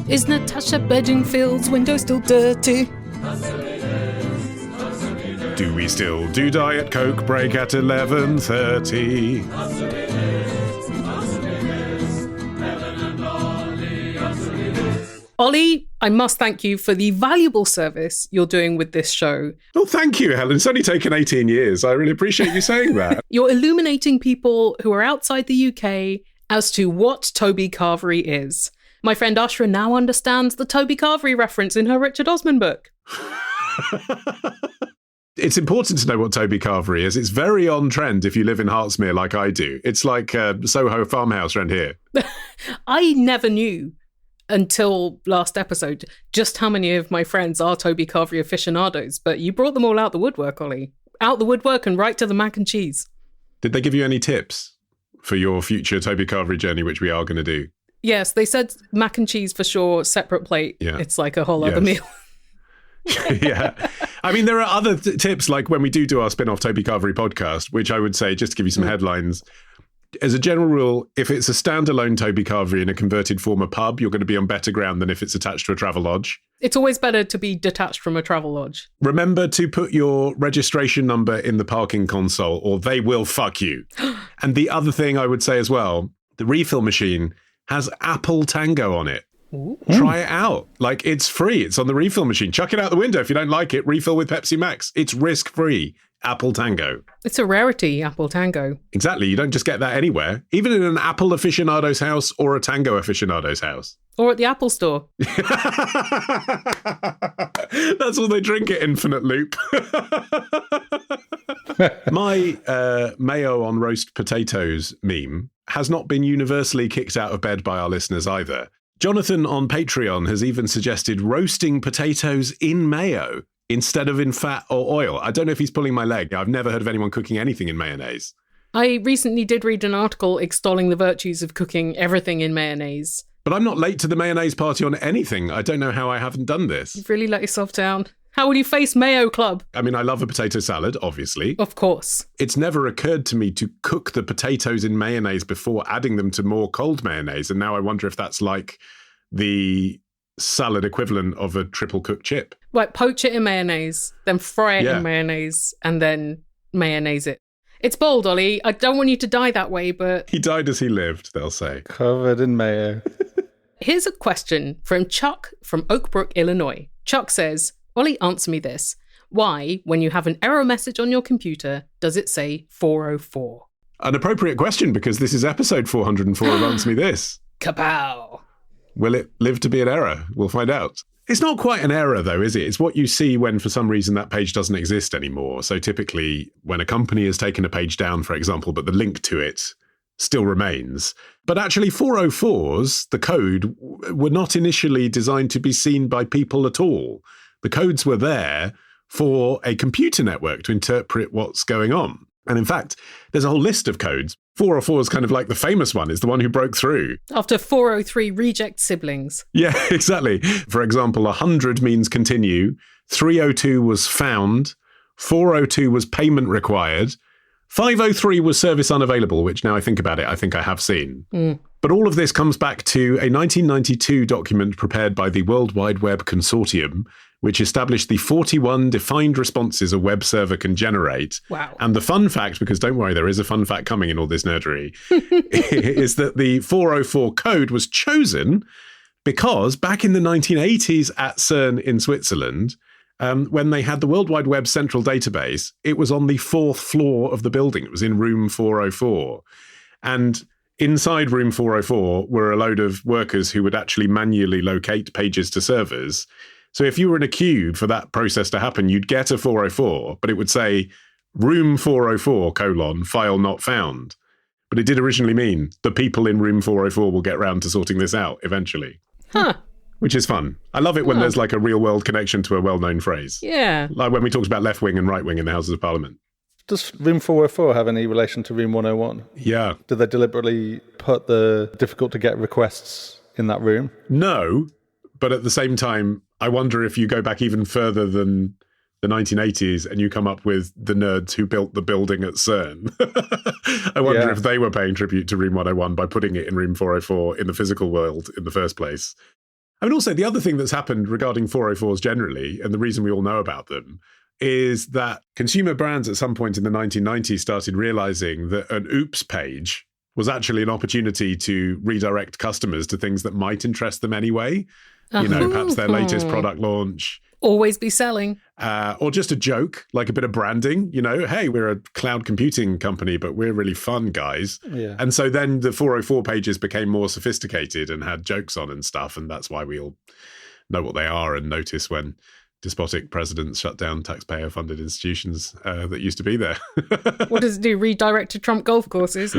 Is Natasha Bedingfield's window still dirty? Do we still do Diet Coke break at 11:30? Ollie, I must thank you for the valuable service you're doing with this show. Oh, thank you, Helen. It's only taken 18 years. I really appreciate you saying that. You're illuminating people who are outside the UK as to what Toby Carvery is. My friend Ashra now understands the Toby Carvery reference in her Richard Osman book. It's important to know what Toby Carvery is. It's very on trend if you live in Hertsmere like I do. It's like Soho farmhouse around here. I never knew until last episode just how many of my friends are Toby Carvery aficionados, but you brought them all out the woodwork, Ollie. Out the woodwork and right to the mac and cheese. Did they give you any tips for your future Toby Carvery journey, which we are going to do? Yes, they said mac and cheese for sure, separate plate. Yeah. It's like a whole other meal. Yeah. I mean, there are other tips, like when we do our spin-off Toby Carvery podcast, which I would say, just to give you some headlines, as a general rule, if it's a standalone Toby Carvery in a converted former pub, you're going to be on better ground than if it's attached to a travel lodge. It's always better to be detached from a travel lodge. Remember to put your registration number in the parking console or they will fuck you. And the other thing I would say as well, the refill machine has Apple Tango on it. Ooh. Try it out. Like, it's free. It's on the refill machine. Chuck it out the window. If you don't like it, refill with Pepsi Max. It's risk-free. Apple Tango. It's a rarity, Apple Tango. Exactly. You don't just get that anywhere. Even in an Apple aficionado's house or a Tango aficionado's house. Or at the Apple store. That's all they drink at Infinite Loop. My mayo on roast potatoes meme has not been universally kicked out of bed by our listeners either. Jonathan on Patreon has even suggested roasting potatoes in mayo instead of in fat or oil. I don't know if he's pulling my leg. I've never heard of anyone cooking anything in mayonnaise. I recently did read an article extolling the virtues of cooking everything in mayonnaise. But I'm not late to the mayonnaise party on anything. I don't know how I haven't done this. You've really let yourself down. How will you face Mayo Club? I mean, I love a potato salad, obviously. Of course. It's never occurred to me to cook the potatoes in mayonnaise before adding them to more cold mayonnaise. And now I wonder if that's like the salad equivalent of a triple cooked chip. Like, poach it in mayonnaise, then fry it in mayonnaise, and then mayonnaise it. It's bold, Ollie. I don't want you to die that way, but... He died as he lived, they'll say. Covered in mayo. Here's a question from Chuck from Oak Brook, Illinois. Chuck says, Ollie, answer me this. Why, when you have an error message on your computer, does it say 404? An appropriate question, because this is episode 404 of Answer Me This. Kapow! Will it live to be an error? We'll find out. It's not quite an error, though, is it? It's what you see when, for some reason, that page doesn't exist anymore. So typically, when a company has taken a page down, for example, but the link to it still remains. But actually, 404s, the code, were not initially designed to be seen by people at all. The codes were there for a computer network to interpret what's going on. And in fact, there's a whole list of codes. 404 is kind of like the famous one. It's the one who broke through. After 403 reject siblings. Yeah, exactly. For example, 100 means continue. 302 was found. 402 was payment required. 503 was service unavailable, which now I think about it, I think I have seen. But all of this comes back to a 1992 document prepared by the World Wide Web Consortium, which established the 41 defined responses a web server can generate. Wow. And the fun fact, because don't worry, there is a fun fact coming in all this nerdery, is that the 404 code was chosen because back in the 1980s at CERN in Switzerland, when they had the World Wide Web Central Database, it was on the 4th floor of the building. It was in room 404. And inside room 404 were a load of workers who would actually manually locate pages to servers. So if you were in a queue for that process to happen, you'd get a 404, but it would say room 404, file not found. But it did originally mean the people in room 404 will get round to sorting this out eventually. Huh. Which is fun. I love it when there's like a real world connection to a well-known phrase. Yeah. Like when we talked about left wing and right wing in the Houses of Parliament. Does room 404 have any relation to room 101? Yeah. Did they deliberately put the difficult to get requests in that room? No, but at the same time, I wonder if you go back even further than the 1980s and you come up with the nerds who built the building at CERN. I wonder if they were paying tribute to room 101 by putting it in room 404 in the physical world in the first place. I mean, also, the other thing that's happened regarding 404s generally, and the reason we all know about them, is that consumer brands at some point in the 1990s started realizing that an oops page was actually an opportunity to redirect customers to things that might interest them anyway. You know, perhaps their latest product launch. Always be selling. Or just a joke, like a bit of branding, you know, hey, we're a cloud computing company, but we're really fun guys. Yeah. And so then the 404 pages became more sophisticated and had jokes on and stuff. And that's why we all know what they are and notice when despotic presidents shut down taxpayer-funded institutions that used to be there. What does it do? Redirect to Trump golf courses?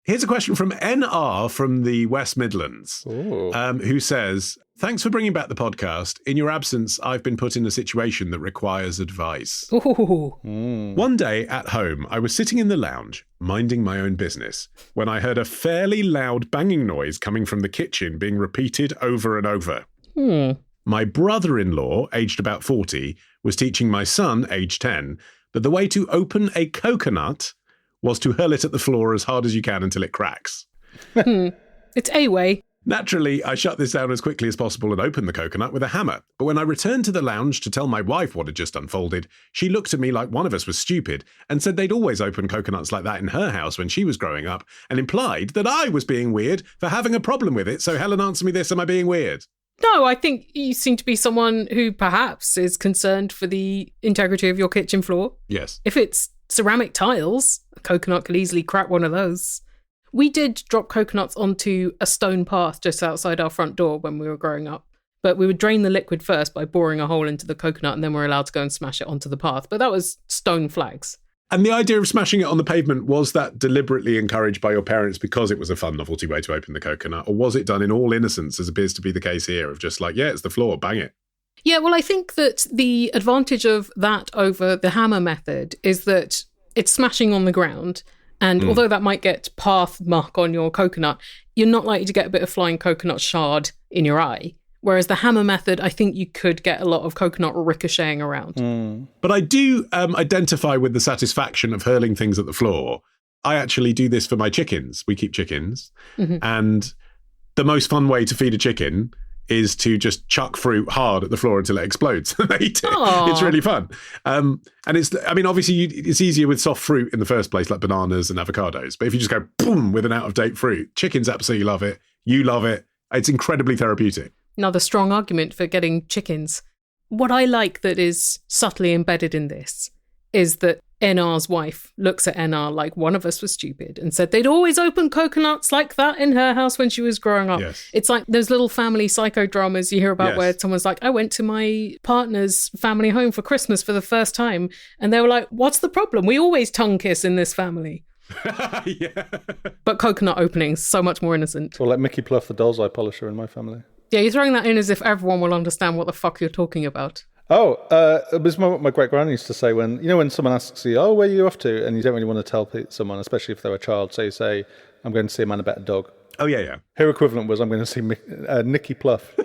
Here's a question from NR from the West Midlands, who says, thanks for bringing back the podcast. In your absence, I've been put in a situation that requires advice. One day at home, I was sitting in the lounge, minding my own business, when I heard a fairly loud banging noise coming from the kitchen being repeated over and over. My brother-in-law, aged about 40, was teaching my son, aged 10, that the way to open a coconut was to hurl it at the floor as hard as you can until it cracks. It's a way. Naturally, I shut this down as quickly as possible and opened the coconut with a hammer. But when I returned to the lounge to tell my wife what had just unfolded, she looked at me like one of us was stupid and said they'd always opened coconuts like that in her house when she was growing up, and implied that I was being weird for having a problem with it. So Helen, answer me this, am I being weird? No, I think you seem to be someone who perhaps is concerned for the integrity of your kitchen floor. Yes. If it's ceramic tiles, a coconut could easily crack one of those. We did drop coconuts onto a stone path just outside our front door when we were growing up. But we would drain the liquid first by boring a hole into the coconut, and then we're allowed to go and smash it onto the path. But that was stone flags. And the idea of smashing it on the pavement, was that deliberately encouraged by your parents because it was a fun novelty way to open the coconut? Or was it done in all innocence, as appears to be the case here, of just like, yeah, it's the floor, bang it? Yeah, well, I think that the advantage of that over the hammer method is that it's smashing on the ground. And although that might get path muck on your coconut, you're not likely to get a bit of flying coconut shard in your eye. Whereas the hammer method, I think you could get a lot of coconut ricocheting around. But I do identify with the satisfaction of hurling things at the floor. I actually do this for my chickens. We keep chickens. And the most fun way to feed a chicken is to just chuck fruit hard at the floor until it explodes and they eat it. Aww. It's really fun. And it's, I mean, obviously it's easier with soft fruit in the first place, like bananas and avocados. But if you just go boom with an out-of-date fruit, chickens absolutely love it. You love it. It's incredibly therapeutic. Another strong argument for getting chickens. What I like that is subtly embedded in this is that NR's wife looks at NR like one of us was stupid and said they'd always open coconuts like that in her house when she was growing up. Yes. It's like those little family psychodramas you hear about where someone's like, I went to my partner's family home for Christmas for the first time. And they were like, what's the problem? We always tongue kiss in this family. But coconut openings, so much more innocent. Or like Mickey Pluff, the doll's eye polisher in my family. Yeah, you're throwing that in as if everyone will understand what the fuck you're talking about. Oh, it was what my great-grand used to say when, you know, when someone asks you, oh, where are you off to? And you don't really want to tell someone, especially if they're a child. So you say, I'm going to see a man about a dog. Oh, yeah. Her equivalent was, I'm going to see Nicky Pluff.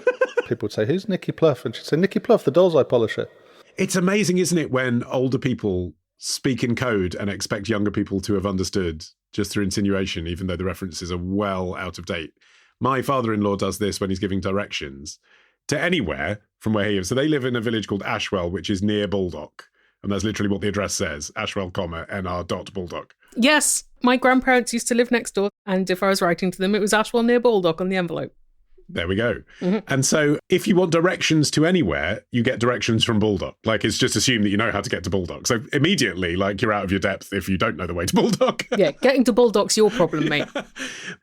People would say, who's Nicky Pluff? And she'd say, Nicky Pluff, the doll's eye polisher. It's amazing, isn't it, when older people speak in code and expect younger people to have understood just through insinuation, even though the references are well out of date. My father-in-law does this when he's giving directions to anywhere from where he is. So they live in a village called Ashwell, which is near Baldock. And that's literally what the address says, Ashwell, NR. Baldock. Yes, my grandparents used to live next door. And if I was writing to them, it was Ashwell near Baldock on the envelope. There we go. Mm-hmm. And so if you want directions to anywhere, you get directions from Baldock. Like, it's just assumed that you know how to get to Baldock. So immediately, like, you're out of your depth if you don't know the way to Baldock. Yeah, getting to Baldock's your problem, mate.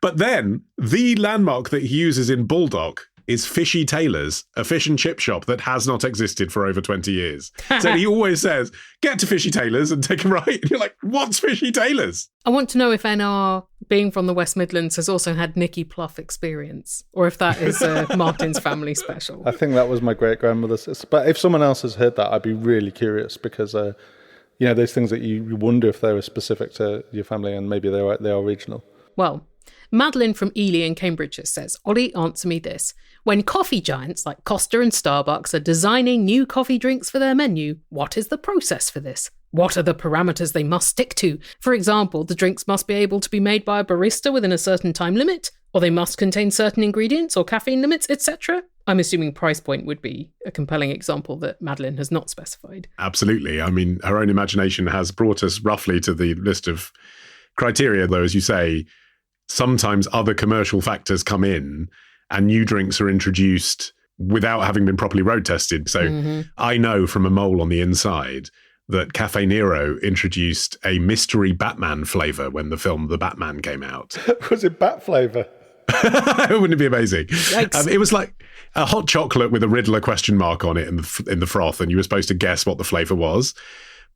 But then the landmark that he uses in Baldock is Fishy Taylor's, a fish and chip shop that has not existed for over 20 years. So he always says, get to Fishy Taylor's and take a right. And you're like, what's Fishy Taylor's? I want to know if NR, being from the West Midlands, has also had Nicky Pluff experience, or if that is Martin's family special. I think that was my great-grandmother's. But if someone else has heard that, I'd be really curious because, you know, those things that you wonder if they were specific to your family and maybe they are regional. Well, Madeline from Ely in Cambridge says, Ollie, answer me this. When coffee giants like Costa and Starbucks are designing new coffee drinks for their menu, what is the process for this? What are the parameters they must stick to? For example, the drinks must be able to be made by a barista within a certain time limit, Or they must contain certain ingredients or caffeine limits, etc. I'm assuming price point would be a compelling example that Madeline has not specified. Absolutely. I mean, her own imagination has brought us roughly to the list of criteria, though, as you say, sometimes other commercial factors come in and new drinks are introduced without having been properly road tested. So I know from a mole on the inside that Cafe Nero introduced a mystery Batman flavour when the film The Batman came out. Was it bat flavour? Wouldn't it be amazing? It was like a hot chocolate with a Riddler question mark on it in the froth, and you were supposed to guess what the flavour was.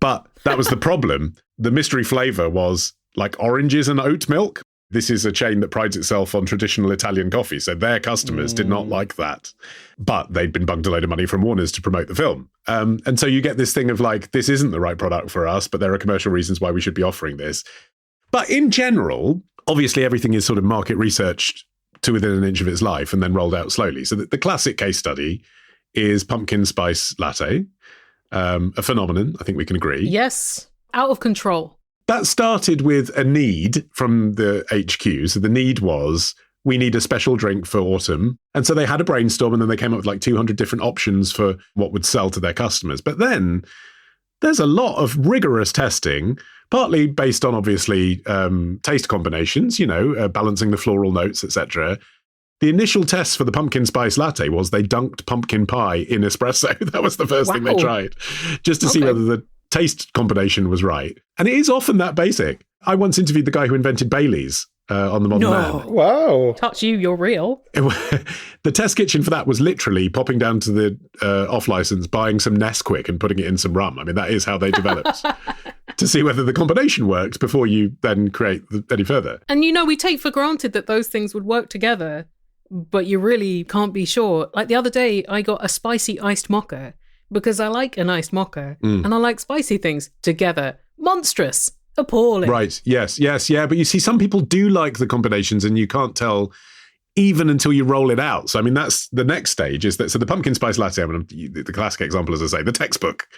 But that was the problem. The mystery flavour was like oranges and oat milk. This is a chain that prides itself on traditional Italian coffee, so their customers did not like that. But they'd been bunged a load of money from Warner's to promote the film. And so you get this thing of like, this isn't the right product for us, but there are commercial reasons why we should be offering this. But in general, obviously everything is sort of market researched to within an inch of its life and then rolled out slowly. So the classic case study is pumpkin spice latte, a phenomenon, I think we can agree. Yes, out of control. That started with a need from the HQ. So the need was, we need a special drink for autumn. And so they had a brainstorm and then they came up with like 200 different options for what would sell to their customers. But then there's a lot of rigorous testing, partly based on obviously taste combinations, balancing the floral notes, etc. The initial test for the pumpkin spice latte was they dunked pumpkin pie in espresso. That was the first thing they tried, just to see whether the taste combination was right. And it is often that basic. I once interviewed the guy who invented Bailey's on The Modern Man. Wow. Touch you, you're real. The test kitchen for that was literally popping down to the off license, buying some Nesquik and putting it in some rum. I mean, that is how they developed to see whether the combination worked before you then create any further. And we take for granted that those things would work together, but you really can't be sure. Like the other day, I got a spicy iced mocha because I like an iced mocha and I like spicy things together. Monstrous. Appalling. Right. Yes. Yeah. But you see, some people do like the combinations and you can't tell even until you roll it out. So, I mean, that's the next stage is that. So the pumpkin spice latte, the classic example, as I say, the textbook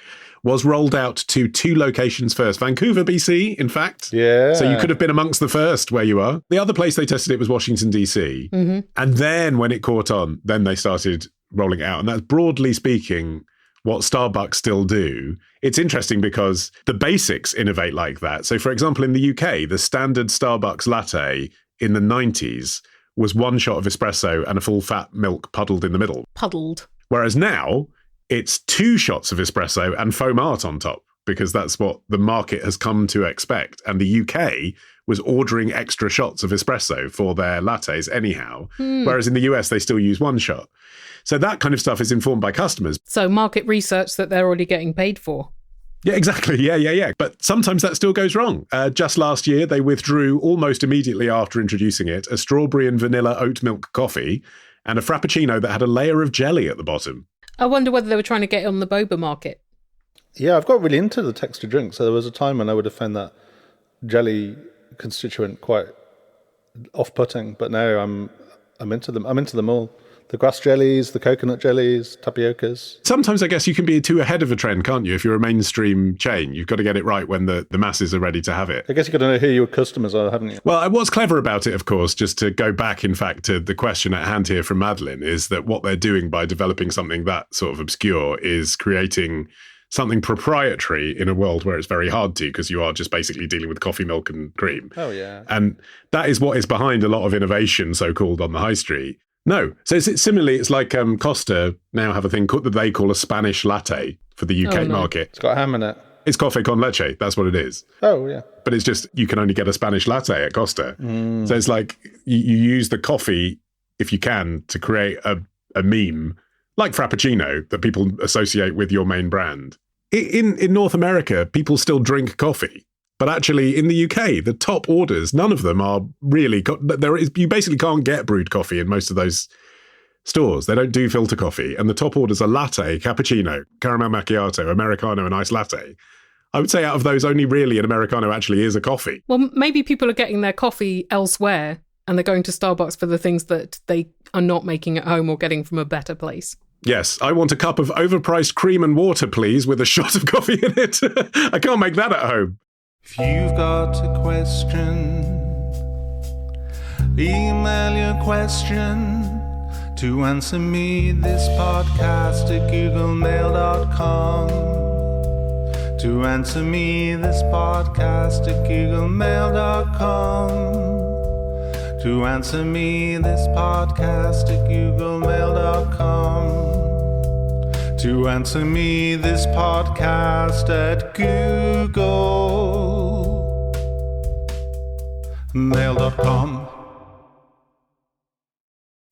was rolled out to 2 locations first. Vancouver, BC, in fact. Yeah. So you could have been amongst the first where you are. The other place they tested it was Washington, DC. Mm-hmm. And then when it caught on, then they started rolling it out. And that's broadly speaking what Starbucks still do. It's interesting because the basics innovate like that. So, for example, in the UK, the standard Starbucks latte in the 90s was 1 shot of espresso and a full fat milk puddled in the middle. Puddled. Whereas now, it's 2 shots of espresso and foam art on top, because that's what the market has come to expect. And the UK was ordering extra shots of espresso for their lattes anyhow, whereas in the US, they still use 1 shot. So that kind of stuff is informed by customers. So market research that they're already getting paid for. Yeah, exactly. Yeah. But sometimes that still goes wrong. Just last year, they withdrew almost immediately after introducing it, a strawberry and vanilla oat milk coffee and a frappuccino that had a layer of jelly at the bottom. I wonder whether they were trying to get on the boba market. Yeah, I've got really into the texture drink. So there was a time when I would have found that jelly constituent quite off-putting, but now I'm into them. I'm into them all. The grass jellies, the coconut jellies, tapiocas. Sometimes I guess you can be too ahead of a trend, can't you? If you're a mainstream chain, you've got to get it right when the masses are ready to have it. I guess you've got to know who your customers are, haven't you? Well, what's clever about it, of course, just to go back, in fact, to the question at hand here from Madeline, is that what they're doing by developing something that sort of obscure is creating something proprietary in a world where it's very hard to, because you are just basically dealing with coffee, milk and cream. Oh, yeah. And that is what is behind a lot of innovation, so-called, on the high street. No. So similarly, it's like Costa now have a thing that they call a Spanish latte for the UK market. It's got ham in it. It's café con leche. That's what it is. Oh, yeah. But it's just, you can only get a Spanish latte at Costa. So it's like you use the coffee, if you can, to create a meme, like Frappuccino, that people associate with your main brand. In North America, people still drink coffee. But actually, in the UK, the top orders, none of them are really... You basically can't get brewed coffee in most of those stores. They don't do filter coffee. And the top orders are latte, cappuccino, caramel macchiato, Americano, and iced latte. I would say out of those, only really an Americano actually is a coffee. Well, maybe people are getting their coffee elsewhere and they're going to Starbucks for the things that they are not making at home or getting from a better place. Yes, I want a cup of overpriced cream and water, please, with a shot of coffee in it. I can't make that at home. If you've got a question, Email your question to answer me this podcast at googlemail.com. To answer me this podcast at googlemail.com. To answer me this podcast at googlemail.com. To answer me this podcast at googlemail.com.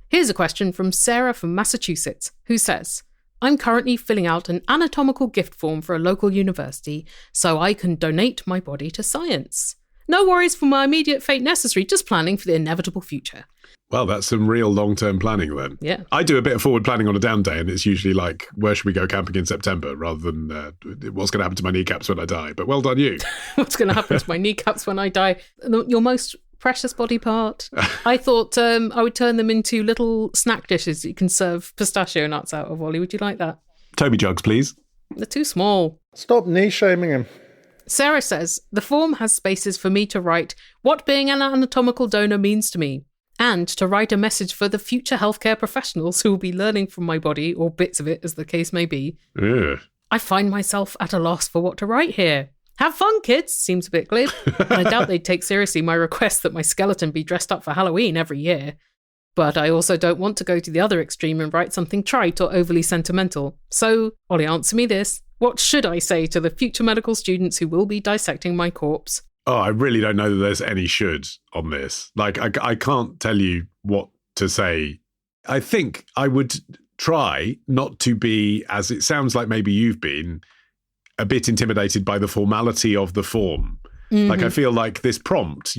Here's a question from Sarah from Massachusetts, who says, I'm currently filling out an anatomical gift form for a local university so I can donate my body to science. No worries for my immediate fate necessary, just planning for the inevitable future. Well, that's some real long-term planning then. Yeah. I do a bit of forward planning on a down day, and it's usually like, where should we go camping in September, rather than what's going to happen to my kneecaps when I die. But well done you. What's going to happen to my kneecaps when I die? Your most precious body part. I thought I would turn them into little snack dishes that you can serve pistachio nuts out of, Ollie. Would you like that? Toby jugs, please. They're too small. Stop knee-shaming him. Sarah says, the form has spaces for me to write what being an anatomical donor means to me, and to write a message for the future healthcare professionals who will be learning from my body, or bits of it as the case may be. Ugh. I find myself at a loss for what to write here. Have fun, kids, seems a bit glib. I doubt they'd take seriously my request that my skeleton be dressed up for Halloween every year. But I also don't want to go to the other extreme and write something trite or overly sentimental. So, Ollie, answer me this. What should I say to the future medical students who will be dissecting my corpse? Oh, I really don't know that there's any should on this. Like, I can't tell you what to say. I think I would try not to be, as it sounds like maybe you've been, a bit intimidated by the formality of the form. Mm-hmm. Like, I feel like this prompt,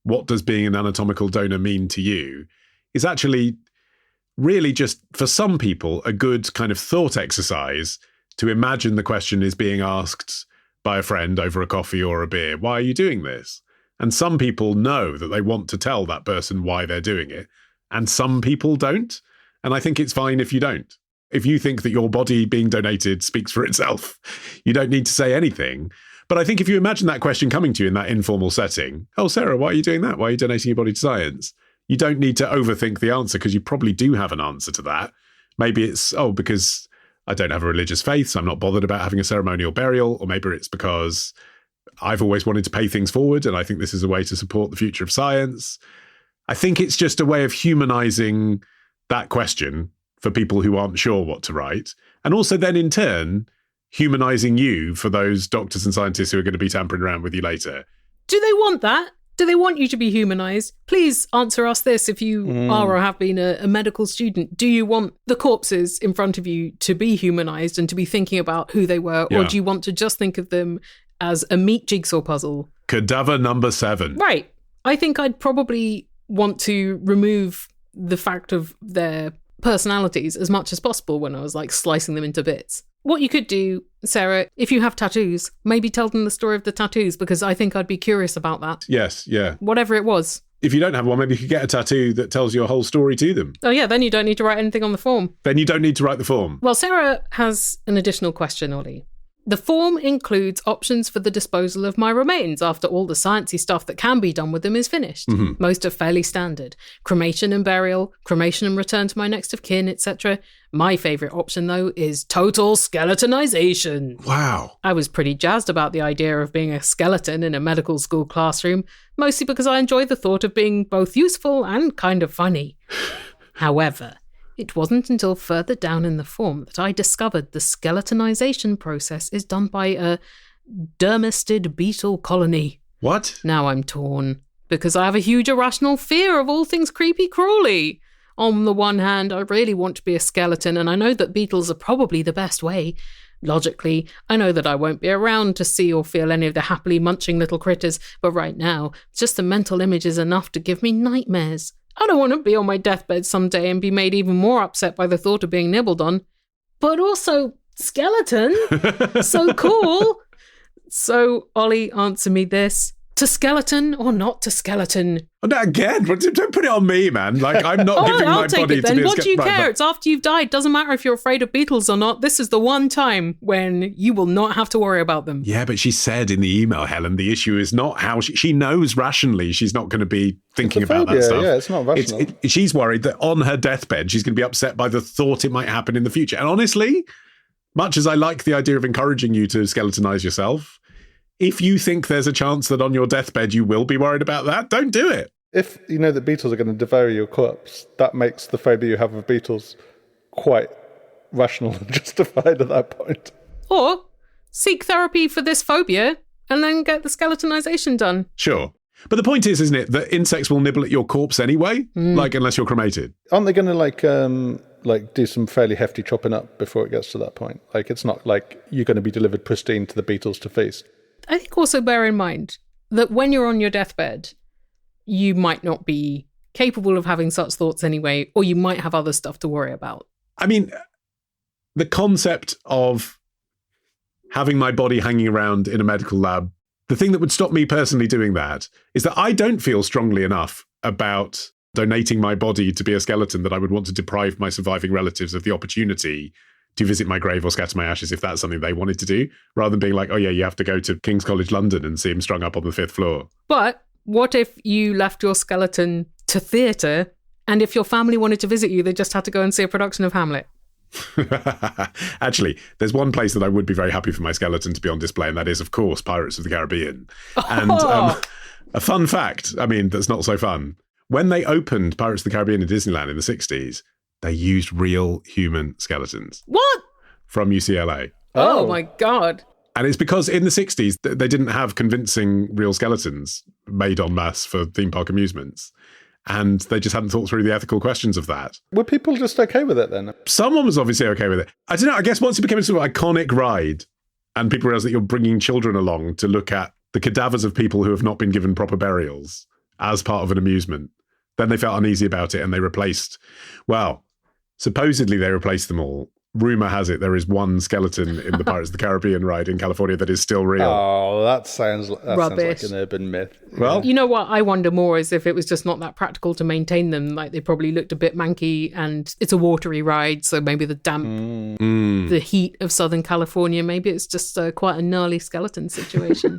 what does being an anatomical donor mean to you, is actually really just, for some people, a good kind of thought exercise to imagine the question is being asked by a friend over a coffee or a beer. Why are you doing this? And some people know that they want to tell that person why they're doing it. And some people don't. And I think it's fine if you don't. If you think that your body being donated speaks for itself, you don't need to say anything. But I think if you imagine that question coming to you in that informal setting, oh, Sarah, why are you doing that? Why are you donating your body to science? You don't need to overthink the answer, because you probably do have an answer to that. Maybe it's, because I don't have a religious faith, so I'm not bothered about having a ceremonial burial. Or maybe it's because I've always wanted to pay things forward, and I think this is a way to support the future of science. I think it's just a way of humanizing that question for people who aren't sure what to write. And also then in turn, humanizing you for those doctors and scientists who are going to be tampering around with you later. Do they want that? Do they want you to be humanized? Please answer us this if you are or have been a medical student. Do you want the corpses in front of you to be humanized and to be thinking about who they were? Yeah. Or do you want to just think of them as a meat jigsaw puzzle? Cadaver number 7. Right. I think I'd probably want to remove the fact of their personalities as much as possible when I was like slicing them into bits. What you could do, Sarah, if you have tattoos, maybe tell them the story of the tattoos, because I think I'd be curious about that. Yes, yeah. Whatever it was. If you don't have one, maybe you could get a tattoo that tells your whole story to them. Oh yeah, then you don't need to write anything on the form. Then you don't need to write the form. Well, Sarah has an additional question, Ollie. The form includes options for the disposal of my remains after all the sciencey stuff that can be done with them is finished. Mm-hmm. Most are fairly standard. Cremation and burial, cremation and return to my next of kin, etc. My favourite option, though, is total skeletonization. Wow. I was pretty jazzed about the idea of being a skeleton in a medical school classroom, mostly because I enjoy the thought of being both useful and kind of funny. However, it wasn't until further down in the form that I discovered the skeletonization process is done by a dermestid beetle colony. What? Now I'm torn, because I have a huge irrational fear of all things creepy crawly. On the one hand, I really want to be a skeleton, and I know that beetles are probably the best way. Logically, I know that I won't be around to see or feel any of the happily munching little critters, but right now, just the mental image is enough to give me nightmares. I don't want to be on my deathbed someday and be made even more upset by the thought of being nibbled on. But also, skeleton? So cool. So, Ollie, answer me this. To skeleton or not to skeleton? Oh, no, again, don't put it on me, man. Like, I'm not giving my body to be a What do you skeleton. care? It's after you've died. Doesn't matter if you're afraid of beetles or not. This is the one time when you will not have to worry about them. Yeah, but she said in the email, Helen, the issue is not how she knows rationally she's not going to be thinking about that stuff. Yeah, it's not rational. She's worried that on her deathbed, she's going to be upset by the thought it might happen in the future. And honestly, much as I like the idea of encouraging you to skeletonize yourself, if you think there's a chance that on your deathbed you will be worried about that, don't do it. If you know that beetles are going to devour your corpse, that makes the phobia you have of beetles quite rational and justified at that point. Or seek therapy for this phobia and then get the skeletonization done. Sure. But the point is, isn't it, that insects will nibble at your corpse anyway, like unless you're cremated. Aren't they going to like do some fairly hefty chopping up before it gets to that point? Like, it's not like you're going to be delivered pristine to the beetles to feast. I think also bear in mind that when you're on your deathbed, you might not be capable of having such thoughts anyway, or you might have other stuff to worry about. I mean, the concept of having my body hanging around in a medical lab, the thing that would stop me personally doing that is that I don't feel strongly enough about donating my body to be a skeleton that I would want to deprive my surviving relatives of the opportunity to visit my grave or scatter my ashes if that's something they wanted to do, rather than being like, oh yeah, you have to go to King's College London and see him strung up on the 5th floor. But what if you left your skeleton to theatre, and if your family wanted to visit you, they just had to go and see a production of Hamlet? Actually, there's one place that I would be very happy for my skeleton to be on display, and that is, of course, Pirates of the Caribbean. And a fun fact, I mean, that's not so fun. When they opened Pirates of the Caribbean in Disneyland in the 60s, they used real human skeletons. What? From UCLA. Oh my God. And it's because in the 60s, they didn't have convincing real skeletons made en masse for theme park amusements. And they just hadn't thought through the ethical questions of that. Were people just okay with it then? Someone was obviously okay with it. I don't know. I guess once it became a sort of iconic ride and people realized that you're bringing children along to look at the cadavers of people who have not been given proper burials as part of an amusement, then they felt uneasy about it and they replaced, supposedly they replaced them all. Rumour has it there is one skeleton in the Pirates of the Caribbean ride in California that is still real. Oh, that sounds like an urban myth. Well, you know what I wonder more is if it was just not that practical to maintain them. Like, they probably looked a bit manky, and it's a watery ride, so maybe the damp, the heat of Southern California, maybe it's just quite a gnarly skeleton situation.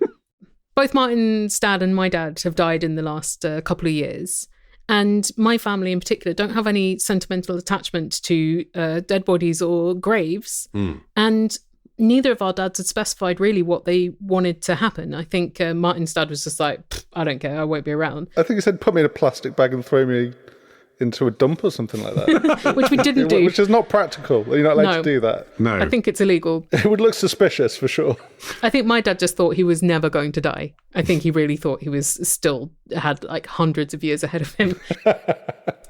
Both Martin's dad and my dad have died in the last couple of years. And my family in particular don't have any sentimental attachment to dead bodies or graves. And neither of our dads had specified really what they wanted to happen. I think Martin's dad was just like, I don't care, I won't be around. I think he said, put me in a plastic bag and throw me into a dump or something like that. Which we didn't do. Which is not practical. You're not allowed to do that. No. I think it's illegal. It would look suspicious for sure. I think my dad just thought he was never going to die. I think he really thought he was still had like hundreds of years ahead of him.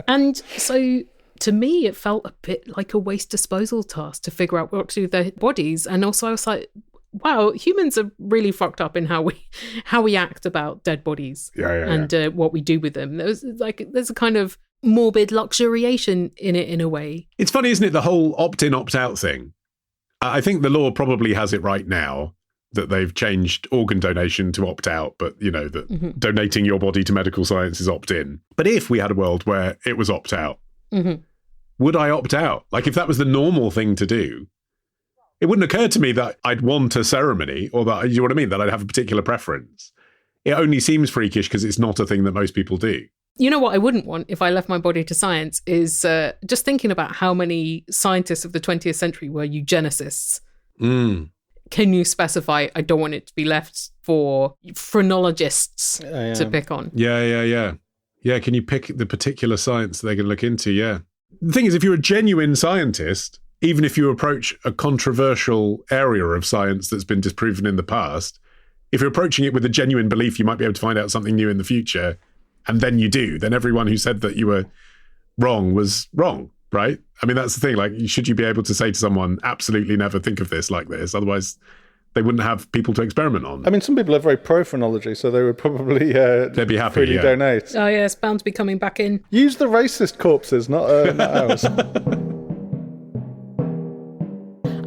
And so to me, it felt a bit like a waste disposal task to figure out what to do with their bodies. And also I was like, wow, humans are really fucked up in how we act about dead bodies and what we do with them. There's a kind of morbid luxuriation in it in a way. It's funny, isn't it, the whole opt-in, opt-out thing? I think the law probably has it right now that they've changed organ donation to opt-out, but, you know, that donating your body to medical science is opt-in. But if we had a world where it was opt-out, would I opt out? Like, if that was the normal thing to do, it wouldn't occur to me that I'd want a ceremony or that, you know what I mean, that I'd have a particular preference. It only seems freakish because it's not a thing that most people do. You know what I wouldn't want if I left my body to science is just thinking about how many scientists of the 20th century were eugenicists. Can you specify, I don't want it to be left for phrenologists to pick on? Yeah, can you pick the particular science they're going to look into? Yeah. The thing is, if you're a genuine scientist, even if you approach a controversial area of science that's been disproven in the past, if you're approaching it with a genuine belief you might be able to find out something new in the future, and then you do, then everyone who said that you were wrong was wrong, right? I mean, that's the thing. Like, should you be able to say to someone, absolutely never think of this like this? Otherwise, they wouldn't have people to experiment on. I mean, some people are very pro-phrenology, so they would probably they'd be happy, freely donate. Oh, yeah, it's bound to be coming back in. Use the racist corpses, not ours.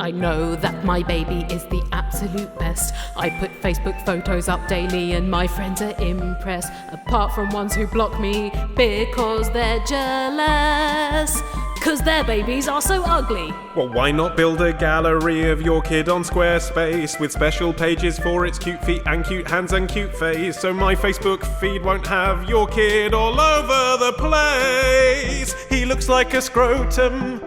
I know that my baby is the absolute best. I put Facebook photos up daily and my friends are impressed. Apart from ones who block me because they're jealous. Cause their babies are so ugly. Well, why not build a gallery of your kid on Squarespace with special pages for its cute feet and cute hands and cute face, so my Facebook feed won't have your kid all over the place. He looks like a scrotum.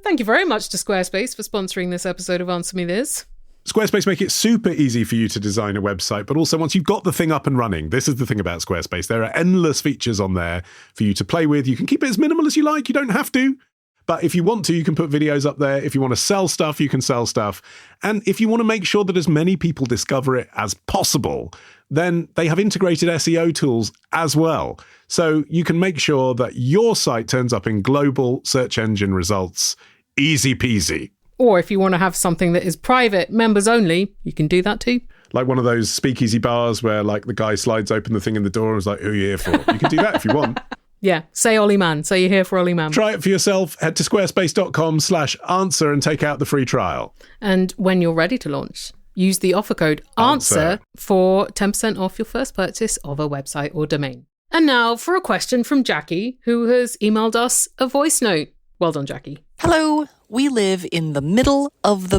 Thank you very much to Squarespace for sponsoring this episode of Answer Me This. Squarespace make it super easy for you to design a website, but also once you've got the thing up and running, this is the thing about Squarespace. There are endless features on there for you to play with. You can keep it as minimal as you like. You don't have to. But if you want to, you can put videos up there. If you want to sell stuff, you can sell stuff. And if you want to make sure that as many people discover it as possible, then they have integrated SEO tools as well. So you can make sure that your site turns up in global search engine results. Easy peasy. Or if you want to have something that is private, members only, you can do that too. Like one of those speakeasy bars where like the guy slides open the thing in the door and is like, who are you here for? You can do that if you want. Yeah, say Ollie Man. Say you're here for Ollie Man. Try it for yourself. Head to squarespace.com/answer and take out the free trial. And when you're ready to launch, use the offer code ANSWER for 10% off your first purchase of a website or domain. And now for a question from Jackie, who has emailed us a voice note. Well done, Jackie. Hello. We live in the middle of the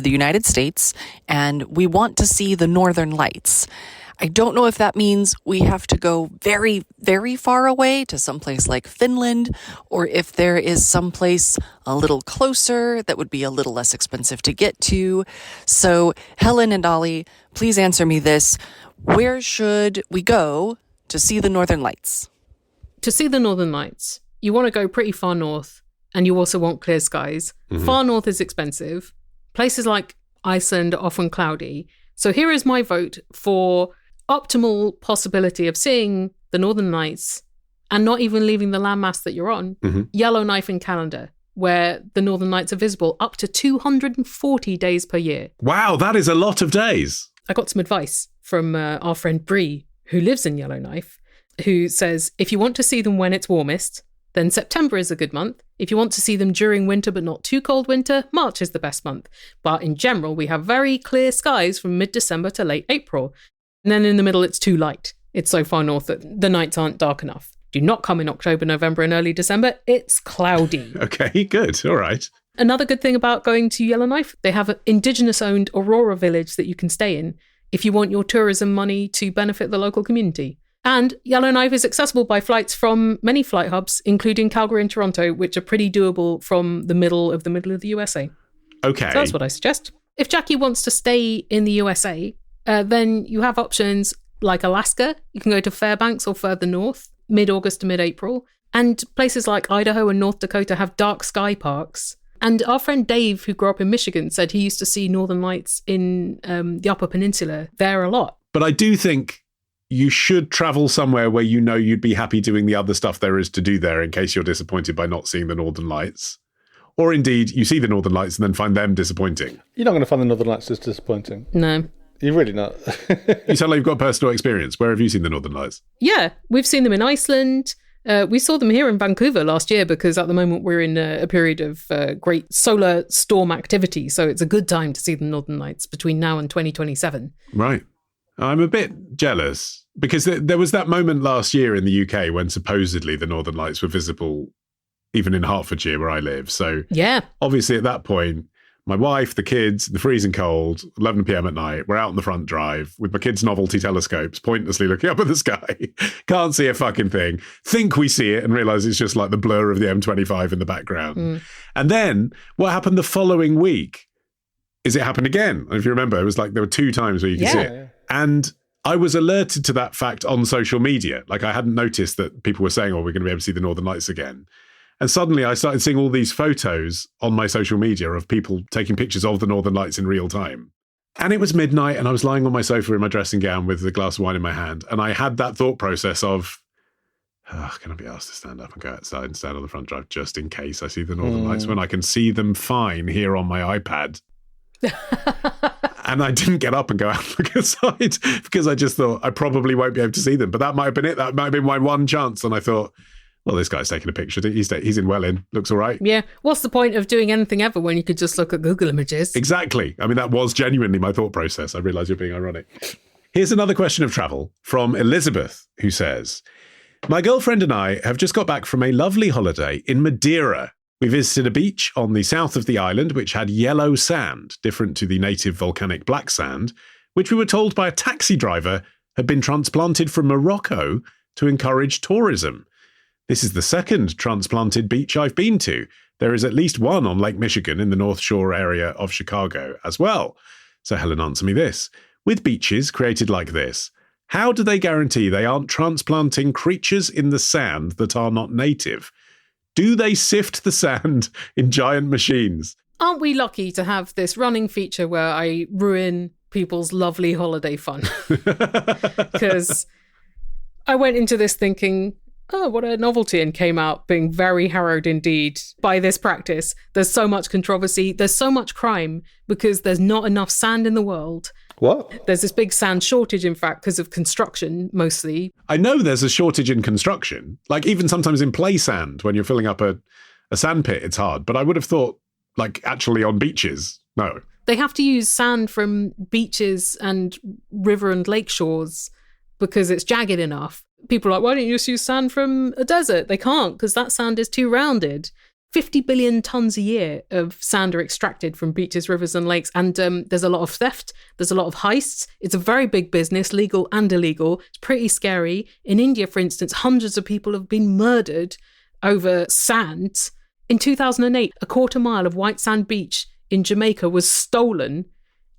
United States, and we want to see the Northern Lights. I don't know if that means we have to go very, very far away to someplace like Finland, or if there is someplace a little closer that would be a little less expensive to get to. So, Helen and Ollie, please answer me this. Where should we go to see the Northern Lights? To see the Northern Lights, you want to go pretty far north, and you also want clear skies. Mm-hmm. Far north is expensive. Places like Iceland are often cloudy. So here is my vote for optimal possibility of seeing the Northern Lights and not even leaving the landmass that you're on. Mm-hmm. Yellowknife in Canada, where the Northern Lights are visible up to 240 days per year. Wow, that is a lot of days. I got some advice from our friend Bree, who lives in Yellowknife, who says, if you want to see them when it's warmest, then September is a good month. If you want to see them during winter but not too cold winter, March is the best month. But in general, we have very clear skies from mid-December to late April. And then in the middle, it's too light. It's so far north that the nights aren't dark enough. Do not come in October, November and early December. It's cloudy. Okay, good. All right. Another good thing about going to Yellowknife, they have an indigenous-owned Aurora village that you can stay in if you want your tourism money to benefit the local community. And Yellowknife is accessible by flights from many flight hubs, including Calgary and Toronto, which are pretty doable from the middle of the USA. Okay. So that's what I suggest. If Jackie wants to stay in the USA, then you have options like Alaska. You can go to Fairbanks or further north, mid-August to mid-April. And places like Idaho and North Dakota have dark sky parks. And our friend Dave, who grew up in Michigan, said he used to see Northern Lights in the Upper Peninsula there a lot. But I do think you should travel somewhere where you know you'd be happy doing the other stuff there is to do there in case you're disappointed by not seeing the Northern Lights. Or indeed, you see the Northern Lights and then find them disappointing. You're not going to find the Northern Lights as disappointing. No. You're really not. You sound like you've got personal experience. Where have you seen the Northern Lights? Yeah, we've seen them in Iceland. We saw them here in Vancouver last year because at the moment we're in a period of great solar storm activity. So it's a good time to see the Northern Lights between now and 2027. Right. I'm a bit jealous because there was that moment last year in the UK when supposedly the Northern Lights were visible even in Hertfordshire where I live. So yeah, obviously at that point, my wife, the kids, the freezing cold, 11 p.m. at night, we're out on the front drive with my kids' novelty telescopes, pointlessly looking up at the sky. Can't see a fucking thing. Think we see it and realise it's just like the blur of the M25 in the background. Mm. And then what happened the following week is it happened again. If you remember, it was like there were 2 times where you could see it. And I was alerted to that fact on social media. Like I hadn't noticed that people were saying, oh, we're going to be able to see the Northern Lights again. And suddenly I started seeing all these photos on my social media of people taking pictures of the Northern Lights in real time. And it was midnight and I was lying on my sofa in my dressing gown with a glass of wine in my hand. And I had that thought process of, can I be asked to stand up and go outside and stand on the front drive just in case I see the Northern Lights when I can see them fine here on my iPad? And I didn't get up and go out and look outside because I just thought I probably won't be able to see them. But that might have been it. That might have been my one chance. And I thought, Well, this guy's taking a picture. He's in Welling. Looks all right. Yeah. What's the point of doing anything ever when you could just look at Google Images? Exactly. I mean, that was genuinely my thought process. I realise you're being ironic. Here's another question of travel from Elizabeth, who says, my girlfriend and I have just got back from a lovely holiday in Madeira. We visited a beach on the south of the island, which had yellow sand, different to the native volcanic black sand, which we were told by a taxi driver had been transplanted from Morocco to encourage tourism. This is the second transplanted beach I've been to. There is at least one on Lake Michigan in the North Shore area of Chicago as well. So Helen, answer me this. With beaches created like this, how do they guarantee they aren't transplanting creatures in the sand that are not native? Do they sift the sand in giant machines? Aren't we lucky to have this running feature where I ruin people's lovely holiday fun? Because I went into this thinking, oh, what a novelty, and came out being very harrowed indeed by this practice. There's so much controversy. There's so much crime because there's not enough sand in the world. What? There's this big sand shortage, in fact, because of construction, mostly. I know there's a shortage in construction. Like even sometimes in play sand, when you're filling up a sand pit, it's hard. But I would have thought, like actually on beaches, no. They have to use sand from beaches and river and lake shores because it's jagged enough. People are like, why don't you just use sand from a desert? They can't because that sand is too rounded. 50 billion tons a year of sand are extracted from beaches, rivers and lakes. And there's a lot of theft. There's a lot of heists. It's a very big business, legal and illegal. It's pretty scary. In India, for instance, hundreds of people have been murdered over sand. In 2008, a quarter mile of white sand beach in Jamaica was stolen.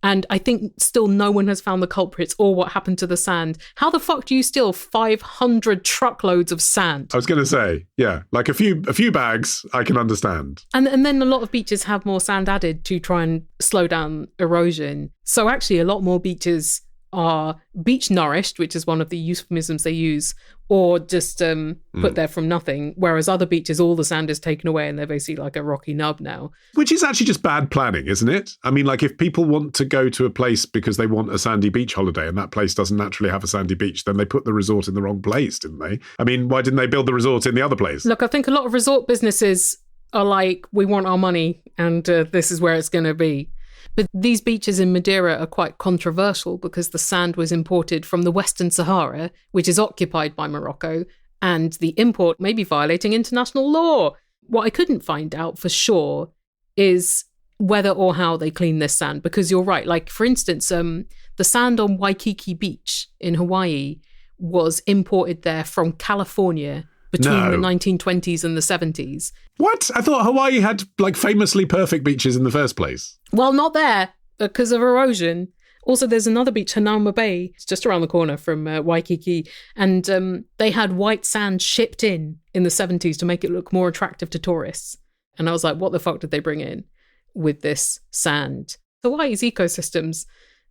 And I think still no one has found the culprits or what happened to the sand. How the fuck do you steal 500 truckloads of sand? I was going to say, yeah, like a few bags, I can understand. And then a lot of beaches have more sand added to try and slow down erosion. So actually a lot more beaches are beach nourished, which is one of the euphemisms they use, or just put there from nothing. Whereas other beaches, all the sand is taken away and they're basically like a rocky nub now. Which is actually just bad planning, isn't it? I mean, like if people want to go to a place because they want a sandy beach holiday and that place doesn't naturally have a sandy beach, then they put the resort in the wrong place, didn't they? I mean, why didn't they build the resort in the other place? Look, I think a lot of resort businesses are like, we want our money and this is where it's going to be. But these beaches in Madeira are quite controversial because the sand was imported from the Western Sahara, which is occupied by Morocco, and the import may be violating international law. What I couldn't find out for sure is whether or how they clean this sand, because you're right. Like, for instance, the sand on Waikiki Beach in Hawaii was imported there from California between the 1920s and the 70s. What? I thought Hawaii had like famously perfect beaches in the first place. Well, not there because of erosion. Also, there's another beach, Hanauma Bay. It's just around the corner from Waikiki. And they had white sand shipped in the 70s to make it look more attractive to tourists. And I was like, what the fuck did they bring in with this sand? Hawaii's ecosystems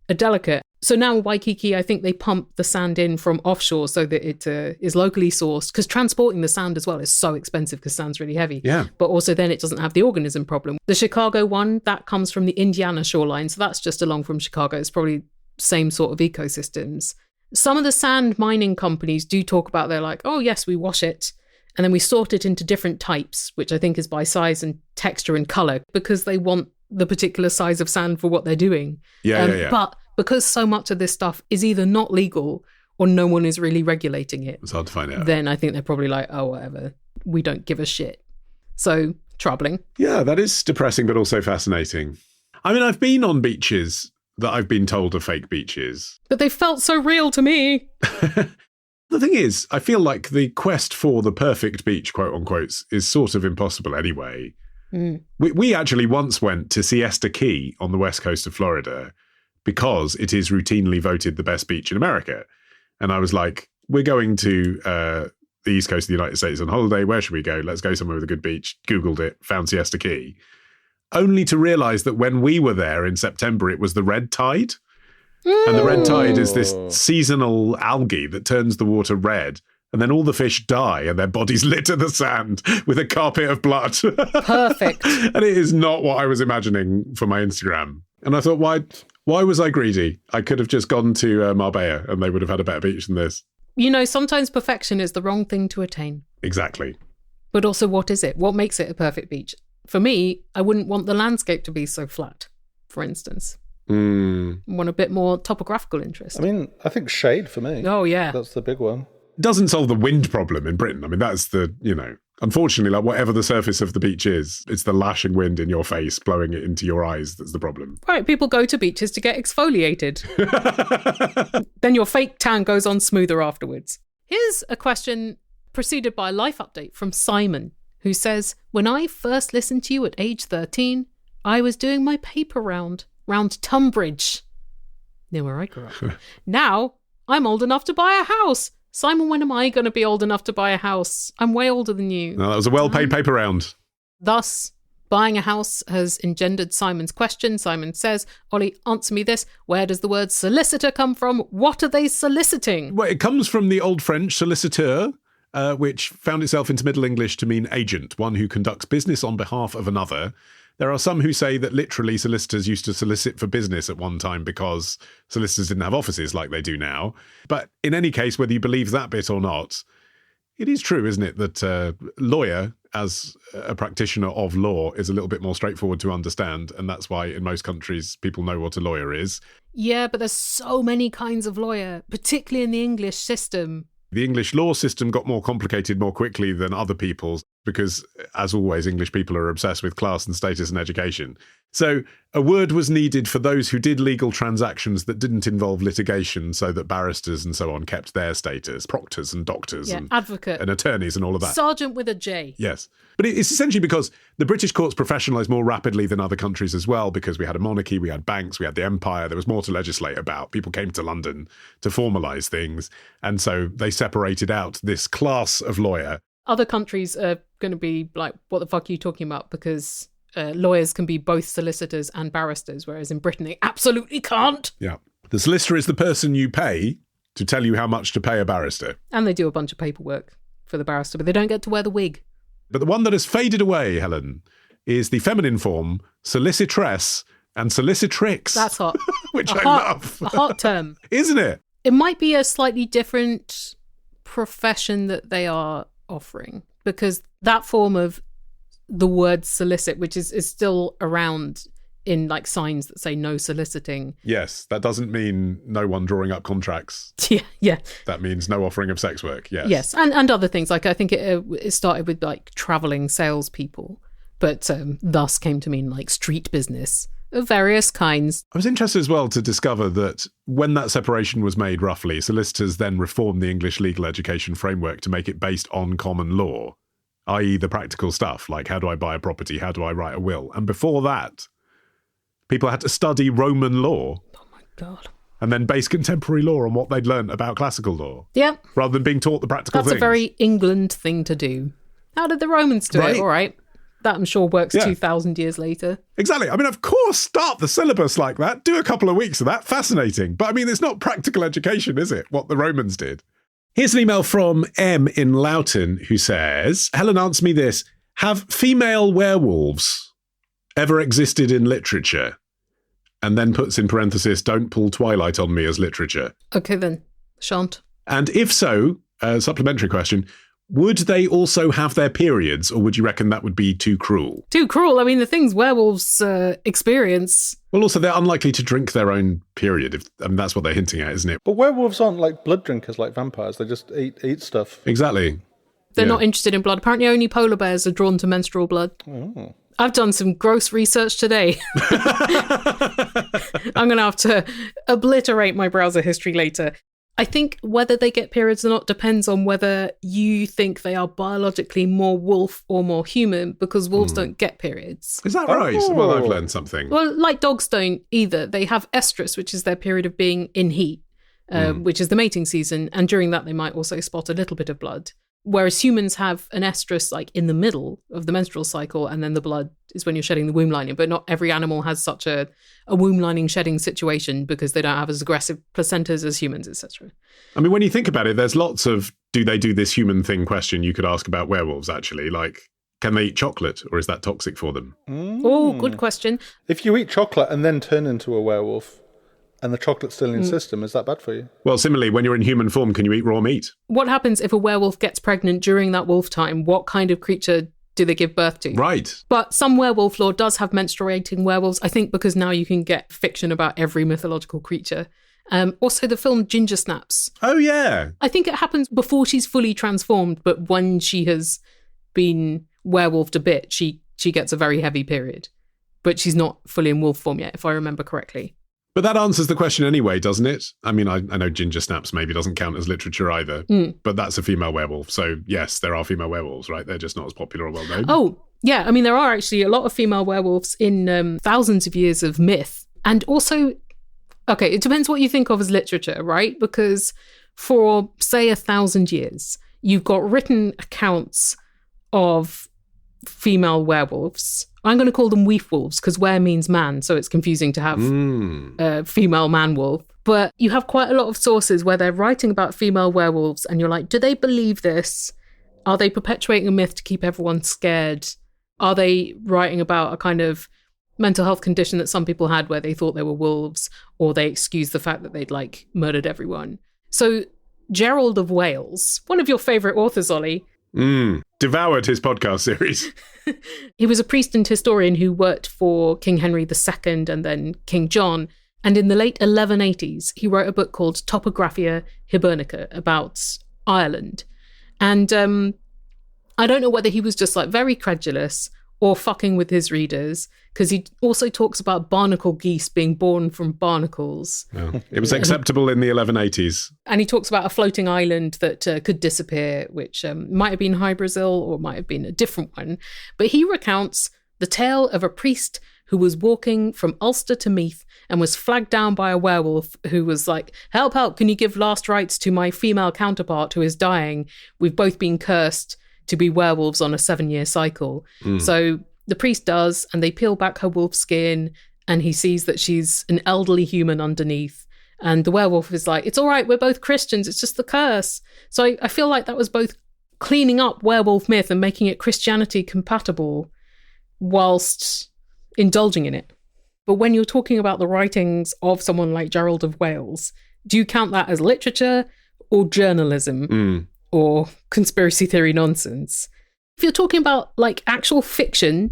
are delicate. So now Waikiki, I think they pump the sand in from offshore so that it is locally sourced, because transporting the sand as well is so expensive because sand's really heavy. Yeah. But also then it doesn't have the organism problem. The Chicago one, that comes from the Indiana shoreline. So that's just along from Chicago. It's probably same sort of ecosystems. Some of the sand mining companies do talk about, they're like, oh yes, we wash it and then we sort it into different types, which I think is by size and texture and color, because they want the particular size of sand for what they're doing. Yeah. But because so much of this stuff is either not legal or no one is really regulating it, it's hard to find out. Then I think they're probably like, oh, whatever. We don't give a shit. So, troubling. Yeah, that is depressing, but also fascinating. I mean, I've been on beaches that I've been told are fake beaches. But they felt so real to me. The thing is, I feel like the quest for the perfect beach, quote unquote, is sort of impossible anyway. Mm. We actually once went to Siesta Key on the west coast of Florida because it is routinely voted the best beach in America. And I was like, we're going to the east coast of the United States on holiday. Where should we go? Let's go somewhere with a good beach. Googled it, found Siesta Key. Only to realize that when we were there in September, it was the red tide. And the red tide is this seasonal algae that turns the water red. And then all the fish die and their bodies litter the sand with a carpet of blood. Perfect. And it is not what I was imagining for my Instagram. And I thought, why was I greedy? I could have just gone to Marbella and they would have had a better beach than this. You know, sometimes perfection is the wrong thing to attain. Exactly. But also, what is it? What makes it a perfect beach? For me, I wouldn't want the landscape to be so flat, for instance. I want a bit more topographical interest. I mean, I think shade for me. Oh, yeah. That's the big one. Doesn't solve the wind problem in Britain. I mean, that's the, unfortunately, like whatever the surface of the beach is, it's the lashing wind in your face, blowing it into your eyes that's the problem. Right, people go to beaches to get exfoliated. Then your fake tan goes on smoother afterwards. Here's a question preceded by a life update from Simon, who says, when I first listened to you at age 13, I was doing my paper round Tunbridge, near where I grew up. Now, I'm old enough to buy a house. Simon, when am I going to be old enough to buy a house? I'm way older than you. No, that was a well-paid paper round. Thus, buying a house has engendered Simon's question. Simon says, Ollie, answer me this. Where does the word solicitor come from? What are they soliciting? Well, it comes from the Old French soliciteur, which found itself into Middle English to mean agent, one who conducts business on behalf of another. There are some who say that literally solicitors used to solicit for business at one time because solicitors didn't have offices like they do now. But in any case, whether you believe that bit or not, it is true, isn't it, that lawyer, as a practitioner of law, is a little bit more straightforward to understand. And that's why in most countries people know what a lawyer is. Yeah, but there's so many kinds of lawyer, particularly in the English system. The English law system got more complicated more quickly than other people's because, as always, English people are obsessed with class and status and education. So a word was needed for those who did legal transactions that didn't involve litigation so that barristers and so on kept their status, proctors and doctors and advocate and attorneys and all of that. Sergeant with a J. Yes. But it's essentially because the British courts professionalised more rapidly than other countries as well, because we had a monarchy, we had banks, we had the empire, there was more to legislate about. People came to London to formalise things. And so they separated out this class of lawyer. Other countries are going to be like, what the fuck are you talking about? Because lawyers can be both solicitors and barristers, whereas in Britain they absolutely can't. Yeah. The solicitor is the person you pay to tell you how much to pay a barrister. And they do a bunch of paperwork for the barrister, but they don't get to wear the wig. But the one that has faded away, Helen, is the feminine form, solicitress and solicitrix. That's hot. Which I love. A hot term. Isn't it? It might be a slightly different profession that they are offering, because that form of the word solicit, which is still around in like signs that say no soliciting. Yes, that doesn't mean no one drawing up contracts. Yeah. That means no offering of sex work, yes. Yes, and other things. Like I think it started with like travelling salespeople, but thus came to mean like street business of various kinds. I was interested as well to discover that when that separation was made roughly, solicitors then reformed the English legal education framework to make it based on common law, i.e. the practical stuff, like how do I buy a property, how do I write a will? And before that, people had to study Roman law. Oh my God. And then base contemporary law on what they'd learned about classical law. Yep. Rather than being taught the practical things. That's a very England thing to do. How did the Romans do it? All right. That I'm sure works 2,000 years later. Exactly. I mean, of course, start the syllabus like that. Do a couple of weeks of that. Fascinating. But I mean, it's not practical education, is it? What the Romans did. Here's an email from M in Loughton who says, Helen, answer me this. Have female werewolves ever existed in literature? And then puts in parenthesis, don't pull Twilight on me as literature. Okay, then. Shan't. And if so, supplementary question, would they also have their periods, or would you reckon that would be too cruel? Too cruel? I mean, the things werewolves experience. Well, also, they're unlikely to drink their own period. That's what they're hinting at, isn't it? But werewolves aren't like blood drinkers like vampires. They just eat stuff. Exactly. They're not interested in blood. Apparently, only polar bears are drawn to menstrual blood. Oh. I've done some gross research today. I'm going to have to obliterate my browser history later. I think whether they get periods or not depends on whether you think they are biologically more wolf or more human, because wolves don't get periods. Is that right? Oh. Well, I've learned something. Well, like dogs don't either. They have estrus, which is their period of being in heat, which is the mating season. And during that, they might also spot a little bit of blood. Whereas humans have an estrus like in the middle of the menstrual cycle, and then the blood is when you're shedding the womb lining. But not every animal has such a womb lining shedding situation because they don't have as aggressive placentas as humans, etc. I mean, when you think about it, there's lots of do they do this human thing question you could ask about werewolves, actually. Like, can they eat chocolate, or is that toxic for them? Oh, good question. If you eat chocolate and then turn into a werewolf, and the chocolate's still in your system, is that bad for you? Well, similarly, when you're in human form, can you eat raw meat? What happens if a werewolf gets pregnant during that wolf time? What kind of creature do they give birth to? Right. But some werewolf lore does have menstruating werewolves, I think because now you can get fiction about every mythological creature. Also, the film Ginger Snaps. Oh, yeah. I think it happens before she's fully transformed, but when she has been werewolfed a bit, she gets a very heavy period. But she's not fully in wolf form yet, if I remember correctly. But that answers the question anyway, doesn't it? I mean, I know Ginger Snaps maybe doesn't count as literature either, but that's a female werewolf. So yes, there are female werewolves, right? They're just not as popular or well known. Oh, yeah. I mean, there are actually a lot of female werewolves in thousands of years of myth. And also, okay, it depends what you think of as literature, right? Because for, say, 1,000 years, you've got written accounts of female werewolves. I'm going to call them weef wolves because were means man, so it's confusing to have a female man wolf. But you have quite a lot of sources where they're writing about female werewolves and you're like, do they believe this? Are they perpetuating a myth to keep everyone scared? Are they writing about a kind of mental health condition that some people had where they thought they were wolves, or they excused the fact that they'd murdered everyone? So Gerald of Wales, one of your favourite authors, Ollie. Devoured his podcast series. He was a priest and historian who worked for King Henry II and then King John. And in the late 1180s, he wrote a book called Topographia Hibernica about Ireland. And I don't know whether he was just very credulous or fucking with his readers, because he also talks about barnacle geese being born from barnacles. Oh, it was acceptable in the 1180s. And he talks about a floating island that could disappear, which might have been High Brazil or might have been a different one. But he recounts the tale of a priest who was walking from Ulster to Meath and was flagged down by a werewolf who was like, help, help, can you give last rites to my female counterpart who is dying? We've both been cursed to be werewolves on a 7-year cycle. So the priest does, and they peel back her wolf skin, and he sees that she's an elderly human underneath. And the werewolf is like, it's all right, we're both Christians, it's just the curse. So I feel like that was both cleaning up werewolf myth and making it Christianity compatible whilst indulging in it. But when you're talking about the writings of someone like Gerald of Wales, do you count that as literature or journalism? Or conspiracy theory nonsense? If you're talking about actual fiction,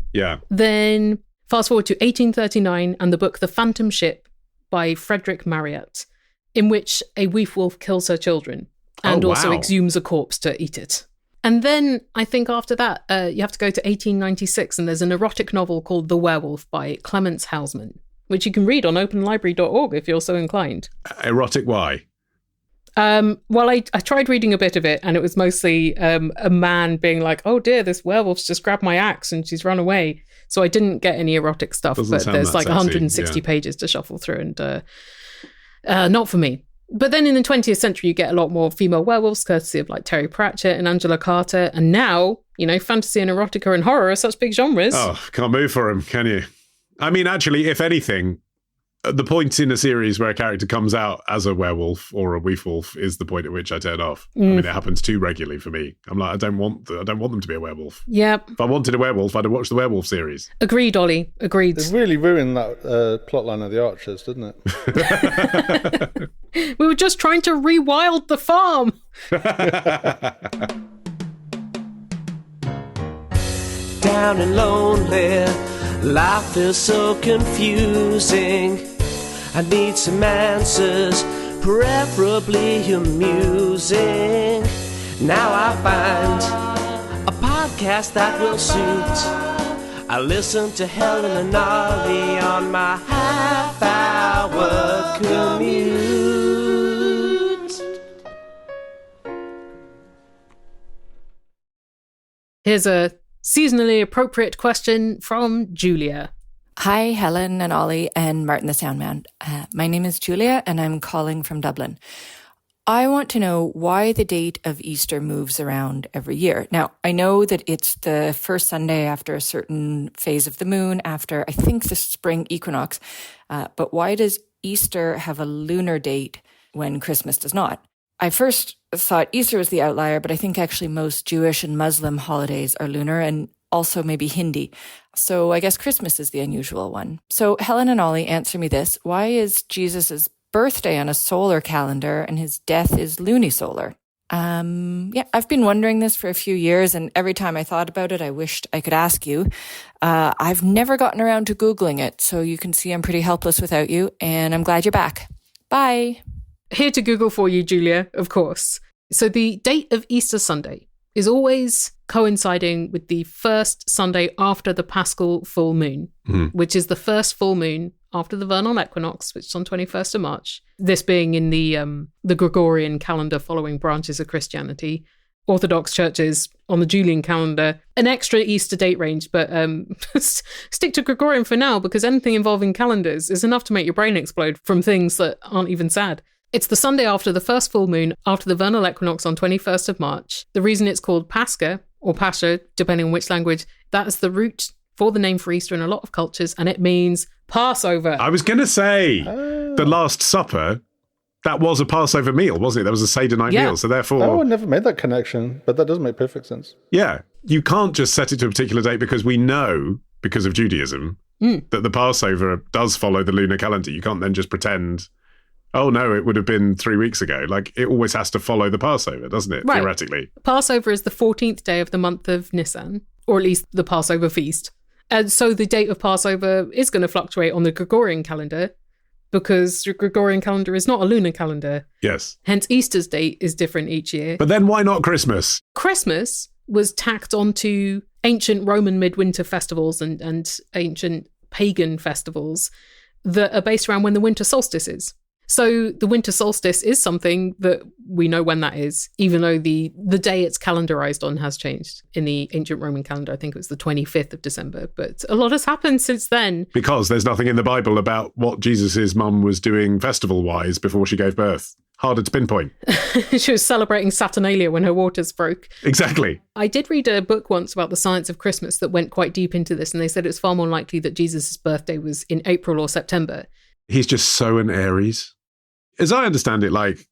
then fast forward to 1839 and the book The Phantom Ship by Frederick Marryat, in which a weef wolf kills her children and also exhumes a corpse to eat it. And then I think after that, you have to go to 1896 and there's an erotic novel called The Werewolf by Clemence Housman, which you can read on openlibrary.org if you're so inclined. Erotic why? Well, I tried reading a bit of it and it was mostly a man being like, oh dear, this werewolf's just grabbed my axe and she's run away. So I didn't get any erotic stuff, but there's 160 pages to shuffle through and not for me. But then in the 20th century, you get a lot more female werewolves, courtesy of Terry Pratchett and Angela Carter. And now, fantasy and erotica and horror are such big genres. Oh, can't move for him, can you? I mean, actually, if anything, the point in a series where a character comes out as a werewolf or a weef wolf is the point at which I turn off. I mean, it happens too regularly for me. I'm like, I don't want them to be a werewolf. Yep. If I wanted a werewolf, I'd have watched the werewolf series. Agreed, Ollie. Agreed. It really ruined that plotline of the Archers, didn't it? We were just trying to rewild the farm. Down and lonely, life is so confusing. I need some answers, preferably amusing. Now I find a podcast that will suit. I listen to Helen and Ollie on my half-hour commute. Here's a seasonally appropriate question from Julia. Hi, Helen and Ollie and Martin the Soundman. My name is Julia and I'm calling from Dublin. I want to know why the date of Easter moves around every year. Now, I know that it's the first Sunday after a certain phase of the moon, after, I think, the spring equinox. But why does Easter have a lunar date when Christmas does not? I first thought Easter was the outlier, but I think actually most Jewish and Muslim holidays are lunar and also maybe Hindi. So I guess Christmas is the unusual one. So Helen and Ollie, answer me this. Why is Jesus' birthday on a solar calendar and his death is lunisolar. I've been wondering this for a few years, and every time I thought about it, I wished I could ask you. I've never gotten around to Googling it, so you can see I'm pretty helpless without you, and I'm glad you're back. Bye. Here to Google for you, Julia, of course. So the date of Easter Sunday is always coinciding with the first Sunday after the Paschal full moon, which is the first full moon after the vernal equinox, which is on 21st of March. This being in the Gregorian calendar following branches of Christianity. Orthodox churches on the Julian calendar, an extra Easter date range, but stick to Gregorian for now, because anything involving calendars is enough to make your brain explode from things that aren't even sad. It's the Sunday after the first full moon, after the vernal equinox on 21st of March. The reason it's called Pascha, or Pascha, depending on which language, that is the root for the name for Easter in a lot of cultures, and it means Passover. I was going to say, the Last Supper, that was a Passover meal, wasn't it? That was a Seder night meal, so therefore... Oh, I never made that connection, but that does make perfect sense. Yeah, you can't just set it to a particular date because we know, because of Judaism, that the Passover does follow the lunar calendar. You can't then just pretend... Oh, no, it would have been 3 weeks ago. Like, it always has to follow the Passover, doesn't it, right. Theoretically? Passover is the 14th day of the month of Nisan, or at least the Passover feast. And so the date of Passover is going to fluctuate on the Gregorian calendar because the Gregorian calendar is not a lunar calendar. Yes. Hence, Easter's date is different each year. But then why not Christmas? Christmas was tacked onto ancient Roman midwinter festivals and ancient pagan festivals that are based around when the winter solstice is. So the winter solstice is something that we know when that is, even though the day it's calendarized on has changed. In the ancient Roman calendar, I think it was the 25th of December, but a lot has happened since then. Because there's nothing in the Bible about what Jesus's mum was doing festival-wise before she gave birth. Harder to pinpoint. She was celebrating Saturnalia when her waters broke. Exactly. I did read a book once about the science of Christmas that went quite deep into this, and they said it's far more likely that Jesus' birthday was in April or September. He's just so an Aries. As I understand it, like,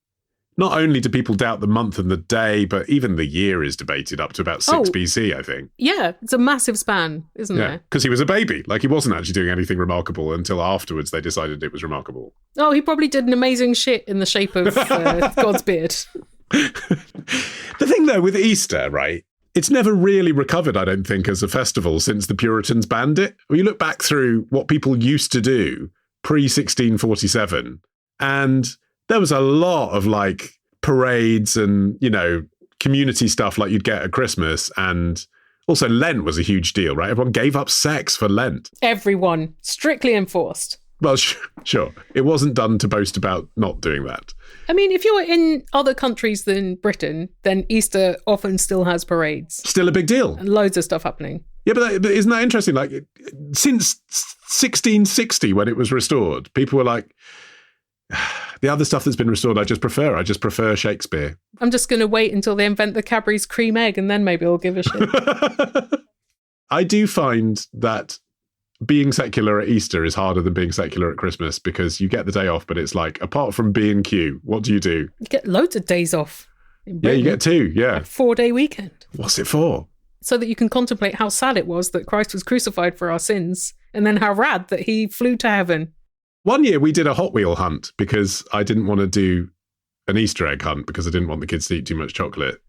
not only do people doubt the month and the day, but even the year is debated up to about 6 BC, I think. Yeah, it's a massive span, isn't there? Because he was a baby. Like, he wasn't actually doing anything remarkable until afterwards they decided it was remarkable. Oh, he probably did an amazing shit in the shape of God's beard. The thing, though, with Easter, right, it's never really recovered, I don't think, as a festival since the Puritans banned it. When you look back through what people used to do pre-1647, and there was a lot of like parades and, you know, community stuff like you'd get at Christmas. And also Lent was a huge deal, right? Everyone gave up sex for Lent. Everyone. Strictly enforced. Well, sure. It wasn't done to boast about not doing that. I mean, if you're in other countries than Britain, then Easter often still has parades. Still a big deal. And loads of stuff happening. Yeah, but isn't that interesting? Like, since 1660, when it was restored, people were like, the other stuff that's been restored, I just prefer Shakespeare. I'm just going to wait until they invent the Cadbury's cream egg and then maybe I'll give a shit. I do find that being secular at Easter is harder than being secular at Christmas because you get the day off, but it's like, apart from B&Q, what do? You get loads of days off. Yeah, you get 2, yeah. A 4-day weekend. What's it for? So that you can contemplate how sad it was that Christ was crucified for our sins and then how rad that he flew to heaven. One year we did a Hot Wheel hunt because I didn't want to do an Easter egg hunt because I didn't want the kids to eat too much chocolate.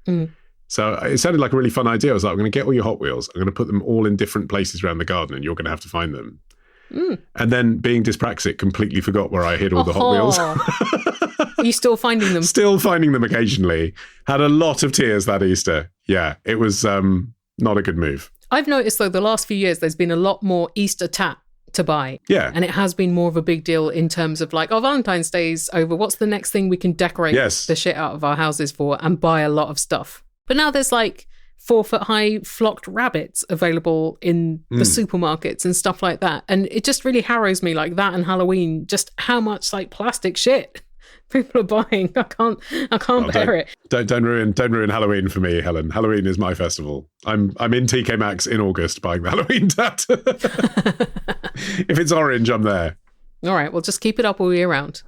So it sounded like a really fun idea. I was like, I'm going to get all your Hot Wheels. I'm going to put them all in different places around the garden and you're going to have to find them. And then being dyspraxic, completely forgot where I hid all the Hot Wheels. Are you still finding them? Still finding them occasionally. Had a lot of tears that Easter. Yeah, it was not a good move. I've noticed, though, the last few years, there's been a lot more Easter tat to buy. Yeah. And it has been more of a big deal in terms of like, Valentine's Day's over. What's the next thing we can decorate the shit out of our houses for and buy a lot of stuff? But now there's like 4-foot-high flocked rabbits available in the supermarkets and stuff like that. And it just really harrows me, like that and Halloween, just how much like plastic shit people are buying. I can't bear it. Don't ruin Halloween for me, Helen. Halloween is my festival. I'm in TK Maxx in August buying the Halloween tat. If it's orange, I'm there. All right, well, just keep it up all year round.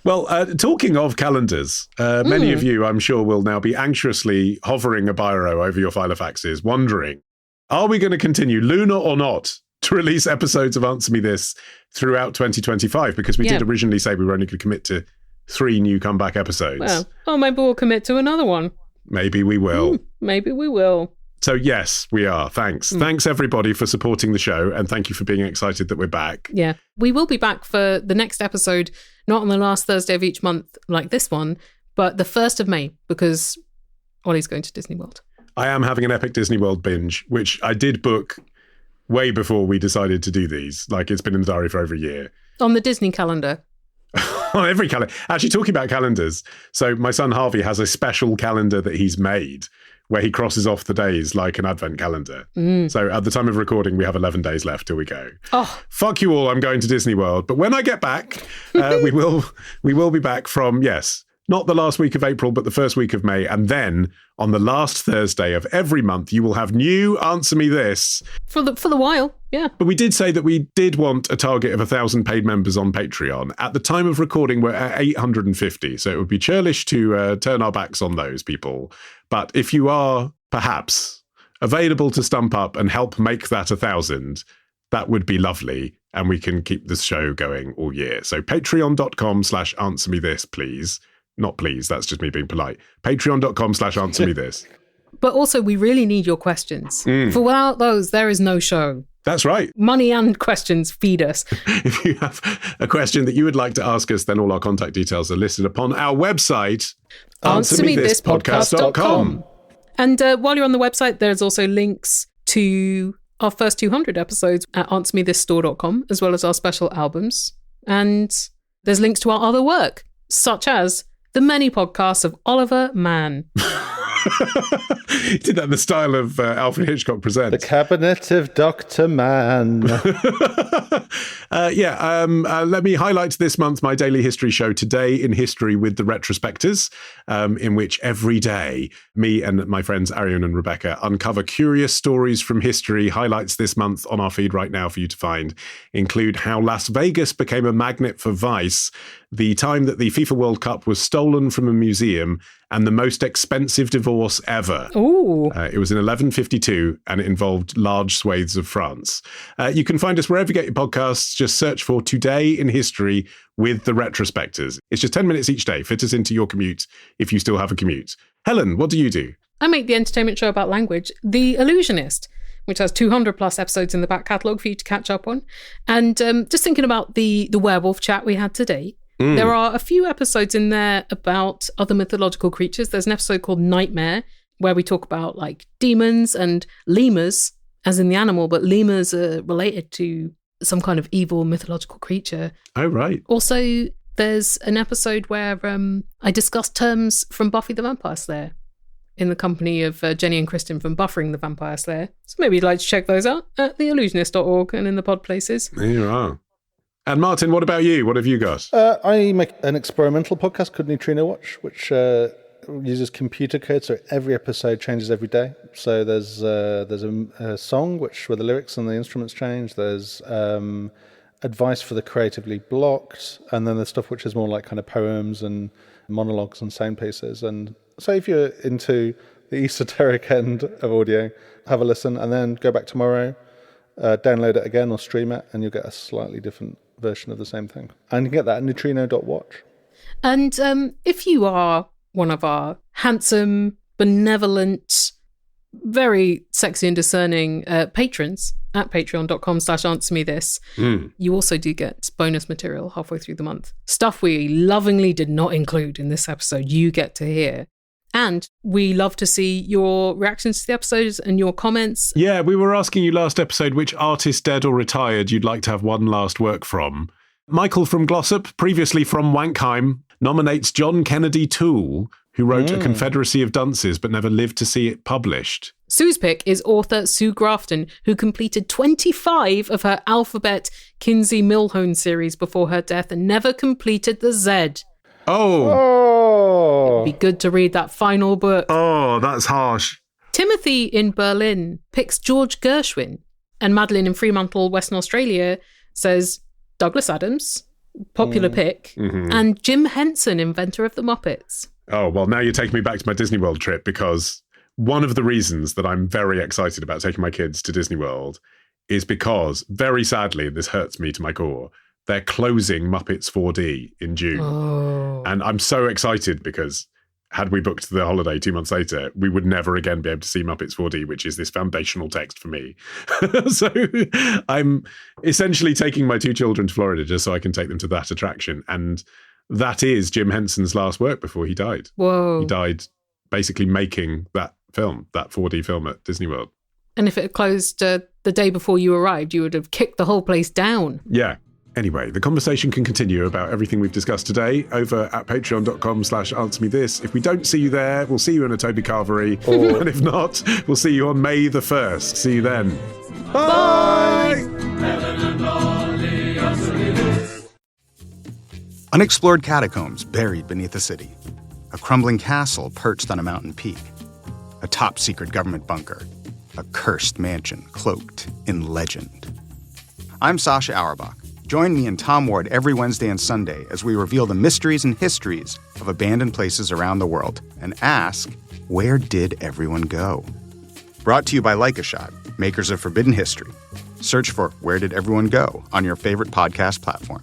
Well, talking of calendars, many of you, I'm sure, will now be anxiously hovering a biro over your filofaxes, wondering, are we going to continue, lunar or not, to release episodes of Answer Me This throughout 2025, because we did originally say we were only going to commit to 3 new comeback episodes. Well, maybe we'll commit to another one. Maybe we will. Maybe we will. So yes, we are. Thanks. Thanks everybody for supporting the show, and thank you for being excited that we're back. Yeah. We will be back for the next episode, not on the last Thursday of each month like this one, but the 1st of May, because Ollie's going to Disney World. I am having an epic Disney World binge, which I did book way before we decided to do these. Like, it's been in the diary for over a year. On the Disney calendar. On every calendar. Actually, talking about calendars. So my son Harvey has a special calendar that he's made where he crosses off the days like an advent calendar. So at the time of recording, we have 11 days left till we go. Oh, fuck you all, I'm going to Disney World. But when I get back, we will be back from, yes, not the last week of April, but the first week of May. And then on the last Thursday of every month, you will have new Answer Me This. For the while, yeah. But we did say that we did want a target of 1,000 paid members on Patreon. At the time of recording, we're at 850. So it would be churlish to turn our backs on those people. But if you are perhaps available to stump up and help make that 1,000, that would be lovely. And we can keep this show going all year. So patreon.com/answermethis, please. Not please, that's just me being polite. Patreon.com/answermethis. But also, we really need your questions. For without those, there is no show. That's right. Money and questions feed us. If you have a question that you would like to ask us, then all our contact details are listed upon our website, answermethispodcast.com. And while you're on the website, there's also links to our first 200 episodes at answermethistore.com, as well as our special albums. And there's links to our other work, such as the many podcasts of Oliver Mann. He did that in the style of Alfred Hitchcock Presents. The Cabinet of Dr. Mann. Let me highlight this month my daily history show, Today in History with the Retrospectors, in which every day me and my friends Arion and Rebecca uncover curious stories from history. Highlights this month on our feed right now for you to find include how Las Vegas became a magnet for vice, the time that the FIFA World Cup was stolen from a museum, and the most expensive divorce ever. Ooh. It was in 1152, and it involved large swathes of France. You can find us wherever you get your podcasts. Just search for Today in History with the Retrospectors. It's just 10 minutes each day. Fit us into your commute if you still have a commute. Helen, what do you do? I make the entertainment show about language, The Illusionist, which has 200 plus episodes in the back catalogue for you to catch up on. And just thinking about the werewolf chat we had today, there are a few episodes in there about other mythological creatures. There's an episode called Nightmare, where we talk about like demons and lemurs, as in the animal, but lemurs are related to some kind of evil mythological creature. Oh, right. Also, there's an episode where I discussed terms from Buffy the Vampire Slayer in the company of Jenny and Kristen from Buffering the Vampire Slayer. So maybe you'd like to check those out at theillusionist.org and in the pod places. There you are. And Martin, what about you? What have you got? I make an experimental podcast called Neutrino Watch, which uses computer code, so every episode changes every day. So there's a song where the lyrics and the instruments change. There's advice for the creatively blocked, and then there's stuff which is more like kind of poems and monologues and sound pieces. And so if you're into the esoteric end of audio, have a listen, and then go back tomorrow, download it again or stream it, and you'll get a slightly different version of the same thing. And you can get that at neutrino.watch. And if you are one of our handsome, benevolent, very sexy and discerning patrons at patreon.com/answermethis, you also do get bonus material halfway through the month. Stuff we lovingly did not include in this episode, you get to hear. And we love to see your reactions to the episodes and your comments. Yeah, we were asking you last episode which artist, dead or retired, you'd like to have one last work from. Michael from Glossop, previously from Wankheim, nominates John Kennedy Toole, who wrote A Confederacy of Dunces but never lived to see it published. Sue's pick is author Sue Grafton, who completed 25 of her Alphabet Kinsey Milhone series before her death and never completed the Z. Oh. It'd be good to read that final book. Oh, that's harsh. Timothy in Berlin picks George Gershwin, and Madeline in Fremantle, Western Australia, says Douglas Adams, popular pick, and Jim Henson, inventor of the Muppets. Oh, well, now you're taking me back to my Disney World trip, because one of the reasons that I'm very excited about taking my kids to Disney World is because, very sadly, this hurts me to my core, they're closing Muppets 4D in June. Oh. And I'm so excited because had we booked the holiday 2 months later, we would never again be able to see Muppets 4D, which is this foundational text for me. So I'm essentially taking my 2 children to Florida just so I can take them to that attraction. And that is Jim Henson's last work before he died. Whoa. He died basically making that film, that 4D film at Disney World. And if it had closed the day before you arrived, you would have kicked the whole place down. Yeah. Anyway, the conversation can continue about everything we've discussed today over at patreon.com/answermethis. If we don't see you there, we'll see you in a Toby Carvery. And if not, we'll see you on May the 1st. See you then. Bye! Unexplored catacombs buried beneath the city. A crumbling castle perched on a mountain peak. A top-secret government bunker. A cursed mansion cloaked in legend. I'm Sasha Auerbach. Join me and Tom Ward every Wednesday and Sunday as we reveal the mysteries and histories of abandoned places around the world and ask, where did everyone go? Brought to you by Like a Shot, makers of Forbidden History. Search for Where Did Everyone Go on your favorite podcast platform.